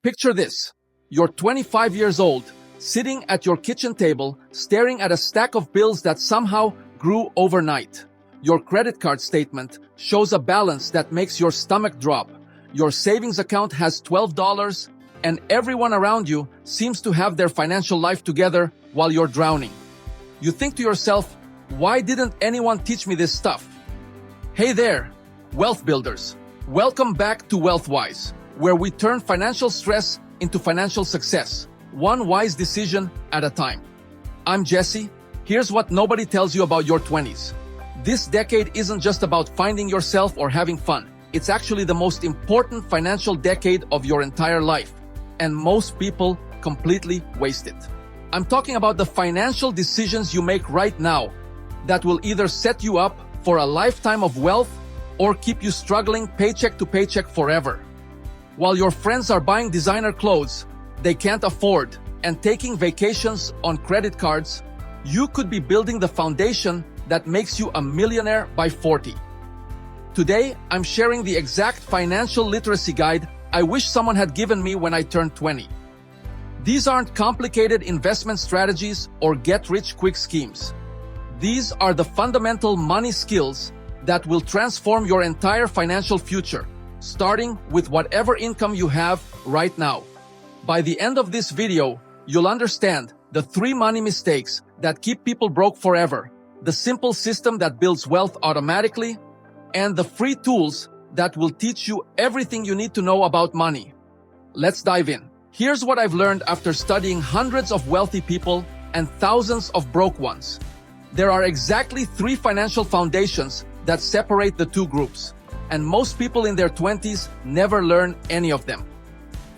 Picture this. You're 25 years old, sitting at your kitchen table, staring at a stack of bills that somehow grew overnight. Your credit card statement shows a balance that makes your stomach drop. Your savings account has $12, and everyone around you seems to have their financial life together while you're drowning. You think to yourself, why didn't anyone teach me this stuff? Hey there, wealth builders. Welcome back to WealthWise, where we turn financial stress into financial success, one wise decision at a time. I'm Jesse. Here's what nobody tells you about your 20s. This decade isn't just about finding yourself or having fun. It's actually the most important financial decade of your entire life, and most people completely waste it. I'm talking about the financial decisions you make right now that will either set you up for a lifetime of wealth or keep you struggling paycheck to paycheck forever. While your friends are buying designer clothes they can't afford and taking vacations on credit cards, you could be building the foundation that makes you a millionaire by 40. Today, I'm sharing the exact financial literacy guide I wish someone had given me when I turned 20. These aren't complicated investment strategies or get-rich-quick schemes. These are the fundamental money skills that will transform your entire financial future, starting with whatever income you have right now. By the end of this video, you'll understand the 3 money mistakes that keep people broke forever, the simple system that builds wealth automatically, and the free tools that will teach you everything you need to know about money. Let's dive in. Here's what I've learned after studying hundreds of wealthy people and thousands of broke ones. There are exactly 3 financial foundations that separate the two groups, and most people in their 20s never learn any of them.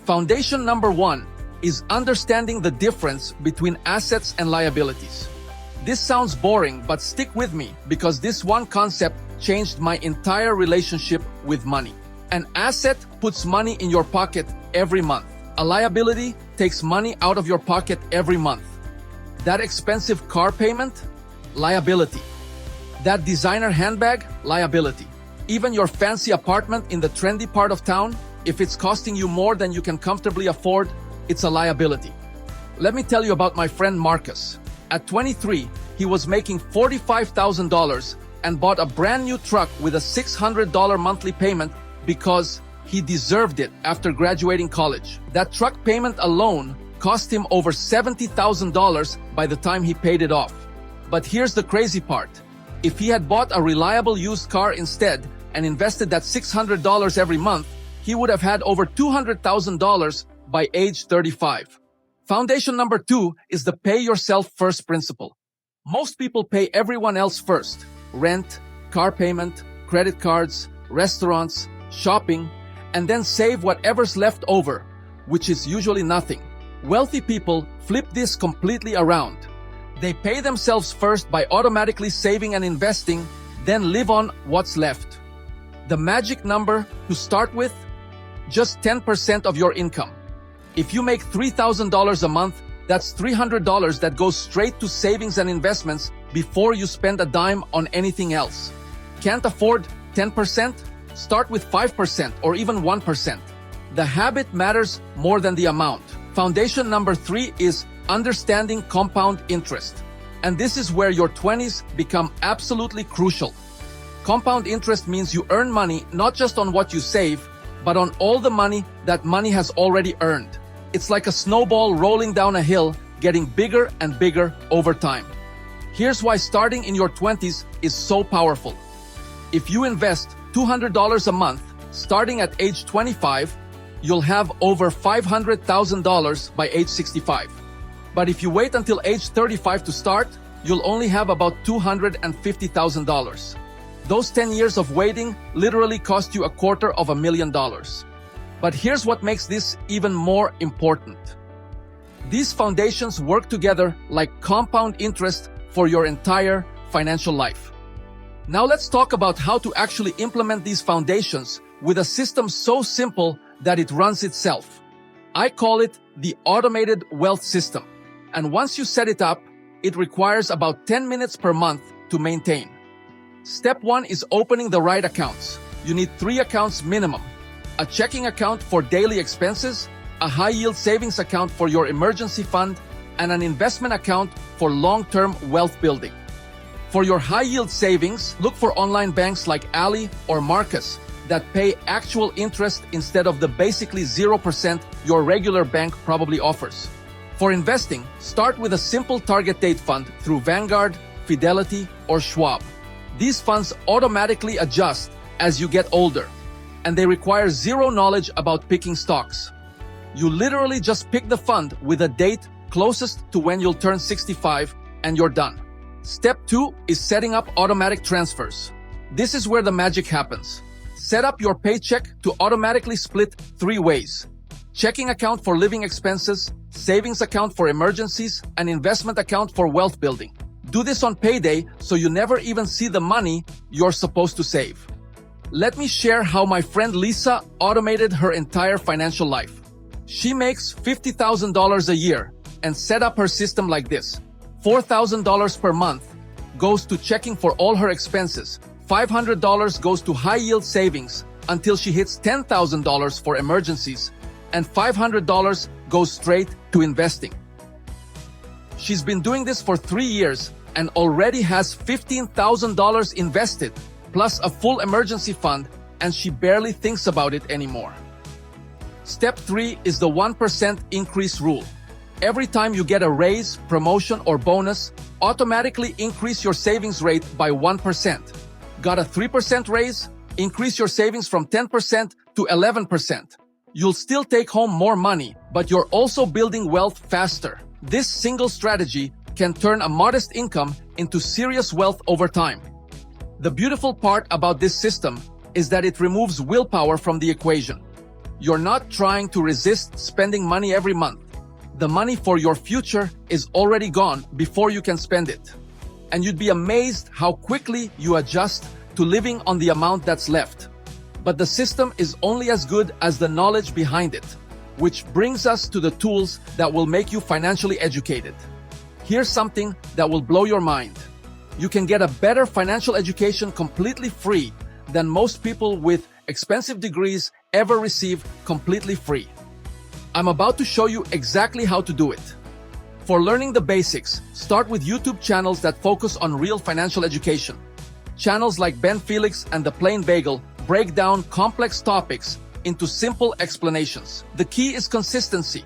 Foundation number 1 is understanding the difference between assets and liabilities. This sounds boring, but stick with me because this one concept changed my entire relationship with money. An asset puts money in your pocket every month. A liability takes money out of your pocket every month. That expensive car payment? Liability. That designer handbag? Liability. Even your fancy apartment in the trendy part of town, if it's costing you more than you can comfortably afford, it's a liability. Let me tell you about my friend Marcus. At 23, he was making $45,000 and bought a brand new truck with a $600 monthly payment because he deserved it after graduating college. That truck payment alone cost him over $70,000 by the time he paid it off. But here's the crazy part. If he had bought a reliable used car instead and invested that $600 every month, he would have had over $200,000 by age 35. Foundation number 2 is the pay yourself first principle. Most people pay everyone else first. Rent, car payment, credit cards, restaurants, shopping, and then save whatever's left over, which is usually nothing. Wealthy people flip this completely around. They pay themselves first by automatically saving and investing, then live on what's left. The magic number to start with? Just 10% of your income. If you make $3,000 a month, that's $300 that goes straight to savings and investments before you spend a dime on anything else. Can't afford 10%? Start with 5% or even 1%. The habit matters more than the amount. Foundation number 3 is understanding compound interest. And this is where your 20s become absolutely crucial. Compound interest means you earn money not just on what you save, but on all the money that money has already earned. It's like a snowball rolling down a hill, getting bigger and bigger over time. Here's why starting in your 20s is so powerful. If you invest $200 a month, starting at age 25, you'll have over $500,000 by age 65. But if you wait until age 35 to start, you'll only have about $250,000. Those 10 years of waiting literally cost you $250,000. But here's what makes this even more important. These foundations work together like compound interest for your entire financial life. Now let's talk about how to actually implement these foundations with a system so simple that it runs itself. I call it the automated wealth system. And once you set it up, it requires about 10 minutes per month to maintain. Step 1 is opening the right accounts. You need 3 accounts minimum. A checking account for daily expenses, a high-yield savings account for your emergency fund, and an investment account for long-term wealth building. For your high-yield savings, look for online banks like Ally or Marcus that pay actual interest instead of the basically 0% your regular bank probably offers. For investing, start with a simple target date fund through Vanguard, Fidelity, or Schwab. These funds automatically adjust as you get older, and they require zero knowledge about picking stocks. You literally just pick the fund with a date closest to when you'll turn 65, and you're done. Step 2 is setting up automatic transfers. This is where the magic happens. Set up your paycheck to automatically split 3 ways: checking account for living expenses, savings account for emergencies, and investment account for wealth building. Do this on payday so you never even see the money you're supposed to save. Let me share how my friend Lisa automated her entire financial life. She makes $50,000 a year and set up her system like this. $4,000 per month goes to checking for all her expenses. $500 goes to high-yield savings until she hits $10,000 for emergencies, and $500 goes straight to investing. She's been doing this for 3 years and already has $15,000 invested, plus a full emergency fund, and she barely thinks about it anymore. Step 3 is the 1% increase rule. Every time you get a raise, promotion, or bonus, automatically increase your savings rate by 1%. Got a 3% raise? Increase your savings from 10% to 11%. You'll still take home more money, but you're also building wealth faster. This single strategy can turn a modest income into serious wealth over time. The beautiful part about this system is that it removes willpower from the equation. You're not trying to resist spending money every month. The money for your future is already gone before you can spend it. And you'd be amazed how quickly you adjust to living on the amount that's left. But the system is only as good as the knowledge behind it, which brings us to the tools that will make you financially educated. Here's something that will blow your mind. You can get a better financial education completely free than most people with expensive degrees ever receive completely free. I'm about to show you exactly how to do it. For learning the basics, start with YouTube channels that focus on real financial education. Channels like Ben Felix and The Plain Bagel break down complex topics into simple explanations. The key is consistency.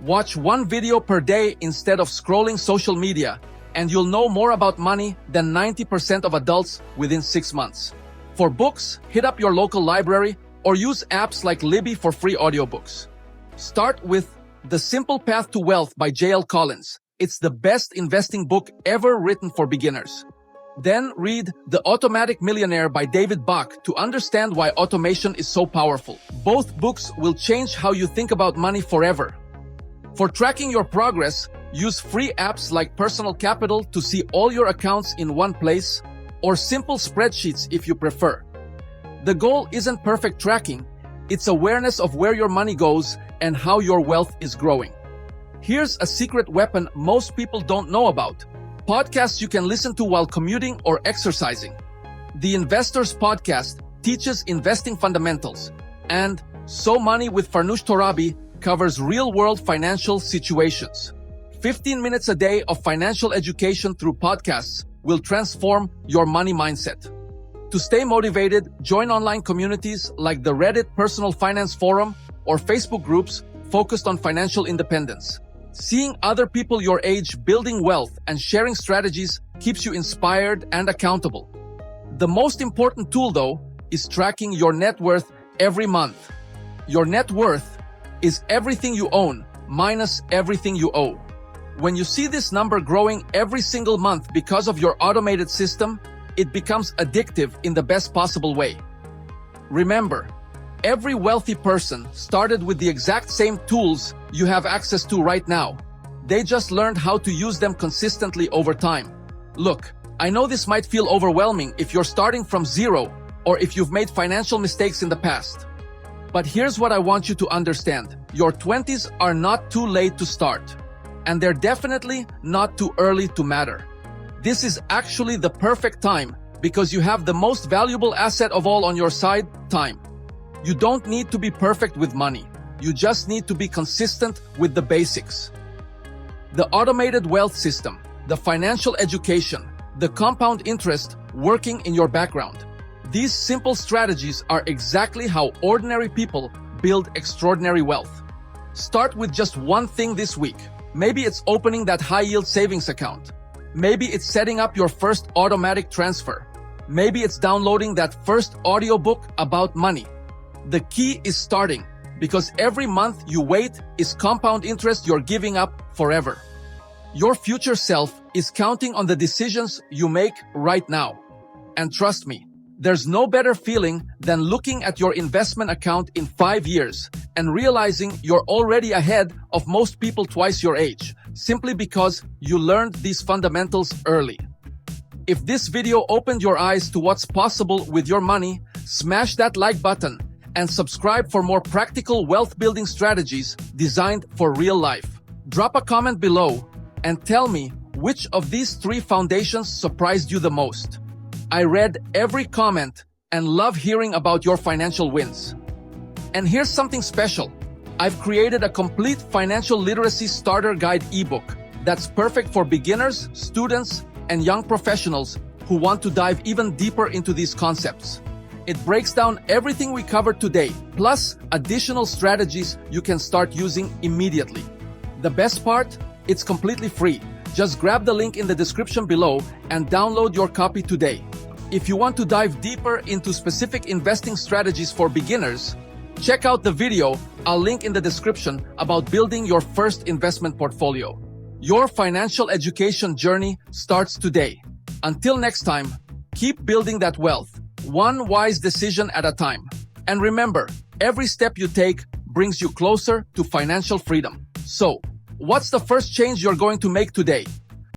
Watch one video per day instead of scrolling social media, and you'll know more about money than 90% of adults within 6 months. For books, hit up your local library or use apps like Libby for free audiobooks. Start with The Simple Path to Wealth by J.L. Collins. It's the best investing book ever written for beginners. Then read The Automatic Millionaire by David Bach to understand why automation is so powerful. Both books will change how you think about money forever. For tracking your progress, use free apps like Personal Capital to see all your accounts in one place, or simple spreadsheets if you prefer. The goal isn't perfect tracking, it's awareness of where your money goes and how your wealth is growing. Here's a secret weapon most people don't know about: podcasts you can listen to while commuting or exercising. The Investors Podcast teaches investing fundamentals, and So Money with Farnoosh Torabi covers real-world financial situations. 15 minutes a day of financial education through podcasts will transform your money mindset. To stay motivated, join online communities like the Reddit Personal Finance Forum or Facebook groups focused on financial independence. Seeing other people your age building wealth and sharing strategies keeps you inspired and accountable. The most important tool, though, is tracking your net worth every month. Your net worth is everything you own minus everything you owe. When you see this number growing every single month because of your automated system, it becomes addictive in the best possible way. Remember, every wealthy person started with the exact same tools you have access to right now. They just learned how to use them consistently over time. Look, I know this might feel overwhelming if you're starting from zero or if you've made financial mistakes in the past. But here's what I want you to understand. Your 20s are not too late to start, and they're definitely not too early to matter. This is actually the perfect time because you have the most valuable asset of all on your side: time. You don't need to be perfect with money. You just need to be consistent with the basics. The automated wealth system, the financial education, the compound interest working in your background. These simple strategies are exactly how ordinary people build extraordinary wealth. Start with just one thing this week. Maybe it's opening that high-yield savings account. Maybe it's setting up your first automatic transfer. Maybe it's downloading that first audiobook about money. The key is starting, because every month you wait is compound interest you're giving up forever. Your future self is counting on the decisions you make right now. And trust me, there's no better feeling than looking at your investment account in 5 years and realizing you're already ahead of most people twice your age, simply because you learned these fundamentals early. If this video opened your eyes to what's possible with your money, smash that like button and subscribe for more practical wealth-building strategies designed for real life. Drop a comment below and tell me which of these 3 foundations surprised you the most. I read every comment and love hearing about your financial wins. And here's something special. I've created a complete financial literacy starter guide ebook that's perfect for beginners, students, and young professionals who want to dive even deeper into these concepts. It breaks down everything we covered today, plus additional strategies you can start using immediately. The best part? It's completely free. Just grab the link in the description below and download your copy today. If you want to dive deeper into specific investing strategies for beginners, check out the video I'll link in the description about building your first investment portfolio. Your financial education journey starts today. Until next time, keep building that wealth, one wise decision at a time. And remember, every step you take brings you closer to financial freedom. So, what's the first change you're going to make today?